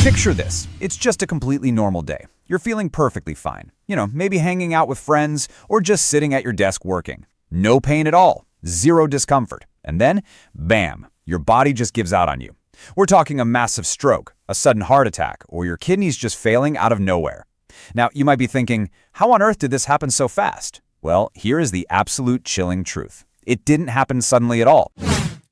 Picture this. It's just a completely normal day. You're feeling perfectly fine. Maybe hanging out with friends or just sitting at your desk working. No pain at all. Zero discomfort. And then, bam, your body just gives out on you. We're talking a massive stroke, a sudden heart attack, or your kidneys just failing out of nowhere. Now, you might be thinking, how on earth did this happen so fast? Well, here is the absolute chilling truth. It didn't happen suddenly at all.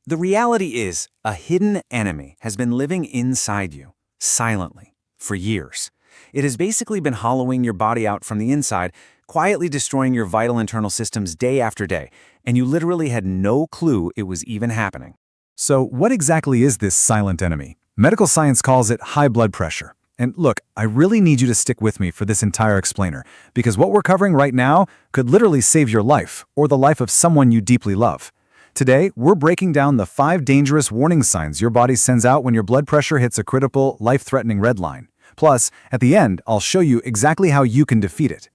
The reality is, a hidden enemy has been living inside you, silently, for years. It has basically been hollowing your body out from the inside, quietly destroying your vital internal systems day after day, and you literally had no clue it was even happening. So what exactly is this silent enemy? Medical science calls it high blood pressure. And look, I really need you to stick with me for this entire explainer, because what we're covering right now could literally save your life, or the life of someone you deeply love. Today, we're breaking down the 5 dangerous warning signs your body sends out when your blood pressure hits a critical, life-threatening red line. Plus, at the end, I'll show you exactly how you can defeat it.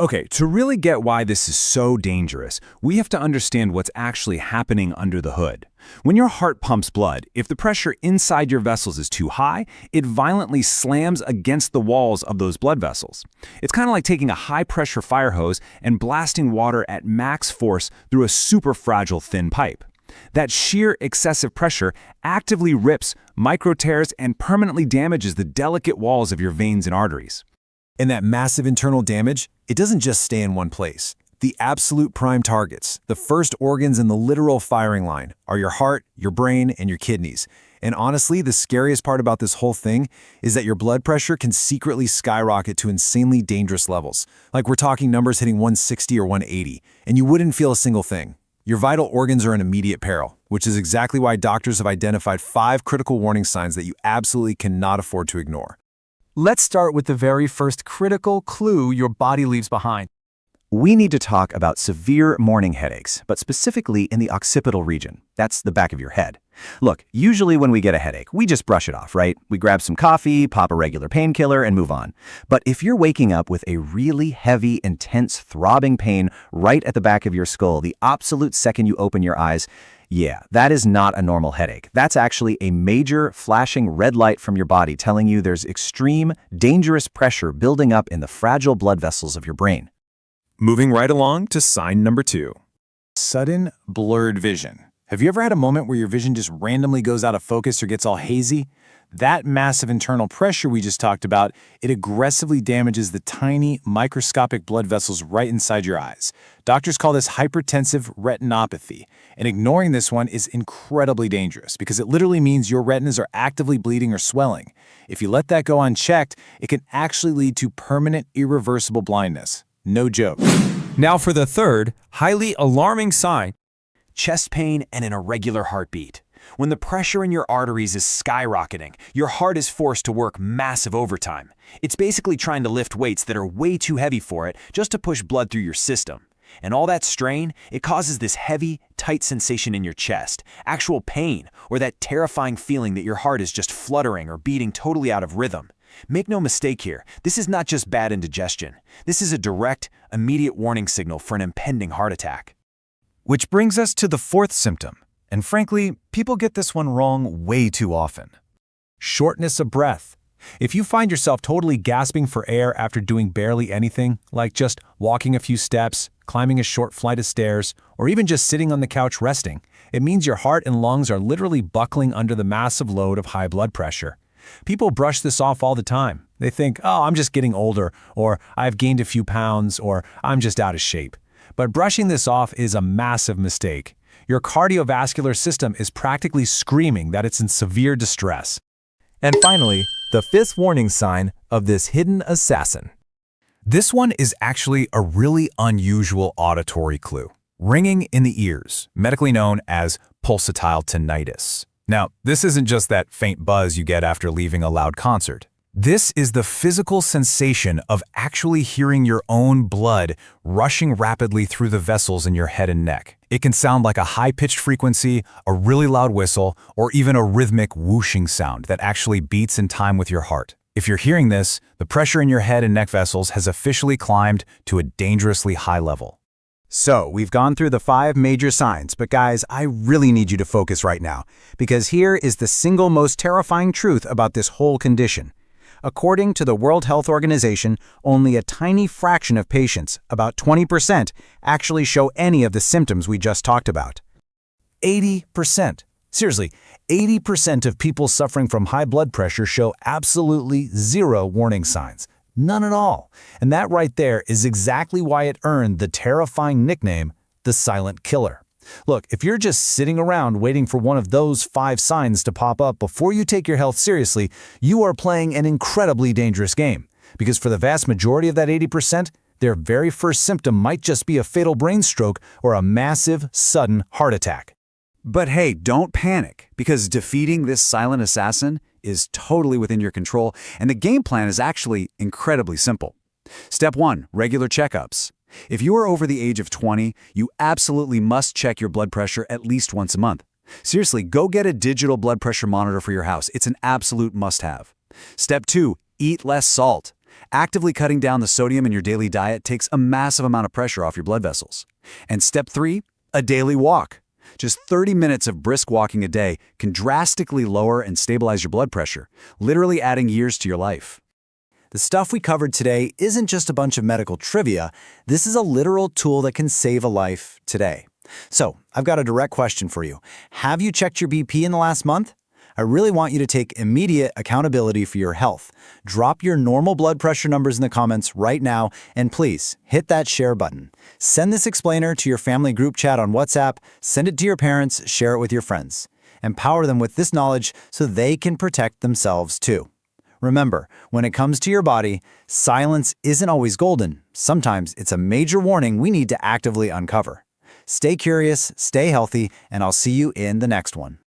Okay, to really get why this is so dangerous, we have to understand what's actually happening under the hood. When your heart pumps blood, if the pressure inside your vessels is too high, it violently slams against the walls of those blood vessels. It's kind of like taking a high-pressure fire hose and blasting water at max force through a super fragile thin pipe. That sheer excessive pressure actively rips, micro-tears, and permanently damages the delicate walls of your veins and arteries. And that massive internal damage, it doesn't just stay in one place. The absolute prime targets, the first organs in the literal firing line, are your heart, your brain, and your kidneys. And honestly, the scariest part about this whole thing is that your blood pressure can secretly skyrocket to insanely dangerous levels. Like we're talking numbers hitting 160 or 180, and you wouldn't feel a single thing. Your vital organs are in immediate peril, which is exactly why doctors have identified 5 critical warning signs that you absolutely cannot afford to ignore. Let's start with the very first critical clue your body leaves behind. We need to talk about severe morning headaches, but specifically in the occipital region. That's the back of your head. Look, usually when we get a headache, we just brush it off, right? We grab some coffee, pop a regular painkiller, and move on. But if you're waking up with a really heavy, intense, throbbing pain right at the back of your skull the absolute second you open your eyes, yeah, that is not a normal headache. That's actually a major flashing red light from your body telling you there's extreme, dangerous pressure building up in the fragile blood vessels of your brain. Moving right along to sign number 2. Sudden, blurred vision. Have you ever had a moment where your vision just randomly goes out of focus or gets all hazy? That massive internal pressure we just talked about, it aggressively damages the tiny, microscopic blood vessels right inside your eyes. Doctors call this hypertensive retinopathy, and ignoring this one is incredibly dangerous because it literally means your retinas are actively bleeding or swelling. If you let that go unchecked, it can actually lead to permanent, irreversible blindness. No joke. Now for the third, highly alarming sign. Chest pain and an irregular heartbeat. When the pressure in your arteries is skyrocketing, your heart is forced to work massive overtime. It's basically trying to lift weights that are way too heavy for it just to push blood through your system. And all that strain, it causes this heavy, tight sensation in your chest, actual pain, or that terrifying feeling that your heart is just fluttering or beating totally out of rhythm. Make no mistake here, this is not just bad indigestion. This is a direct, immediate warning signal for an impending heart attack. Which brings us to the 4th symptom. And frankly, people get this one wrong way too often. Shortness of breath. If you find yourself totally gasping for air after doing barely anything, like just walking a few steps, climbing a short flight of stairs, or even just sitting on the couch resting, it means your heart and lungs are literally buckling under the massive load of high blood pressure. People brush this off all the time. They think, oh, I'm just getting older, or I've gained a few pounds, or I'm just out of shape. But brushing this off is a massive mistake. Your cardiovascular system is practically screaming that it's in severe distress. And finally, the 5th warning sign of this hidden assassin. This one is actually a really unusual auditory clue. Ringing in the ears, medically known as pulsatile tinnitus. Now, this isn't just that faint buzz you get after leaving a loud concert. This is the physical sensation of actually hearing your own blood rushing rapidly through the vessels in your head and neck. It can sound like a high-pitched frequency, a really loud whistle, or even a rhythmic whooshing sound that actually beats in time with your heart. If you're hearing this, the pressure in your head and neck vessels has officially climbed to a dangerously high level. So, we've gone through the 5 major signs, but guys, I really need you to focus right now, because here is the single most terrifying truth about this whole condition. According to the World Health Organization, only a tiny fraction of patients, about 20%, actually show any of the symptoms we just talked about. 80%. Seriously, 80% of people suffering from high blood pressure show absolutely zero warning signs. None at all. And that right there is exactly why it earned the terrifying nickname, the silent killer. Look, if you're just sitting around waiting for one of those 5 signs to pop up before you take your health seriously, you are playing an incredibly dangerous game. Because for the vast majority of that 80%, their very first symptom might just be a fatal brain stroke or a massive, sudden heart attack. But hey, don't panic, because defeating this silent assassin is totally within your control, and the game plan is actually incredibly simple. Step 1, regular checkups. If you are over the age of 20, you absolutely must check your blood pressure at least once a month. Seriously, go get a digital blood pressure monitor for your house. It's an absolute must-have. Step 2, eat less salt. Actively cutting down the sodium in your daily diet takes a massive amount of pressure off your blood vessels. And step 3, a daily walk. Just 30 minutes of brisk walking a day can drastically lower and stabilize your blood pressure, literally adding years to your life. The stuff we covered today isn't just a bunch of medical trivia. This is a literal tool that can save a life today. So, I've got a direct question for you. Have you checked your BP in the last month? I really want you to take immediate accountability for your health. Drop your normal blood pressure numbers in the comments right now, and please hit that share button. Send this explainer to your family group chat on WhatsApp, send it to your parents, share it with your friends. Empower them with this knowledge so they can protect themselves too. Remember, when it comes to your body, silence isn't always golden. Sometimes it's a major warning we need to actively uncover. Stay curious, stay healthy, and I'll see you in the next one.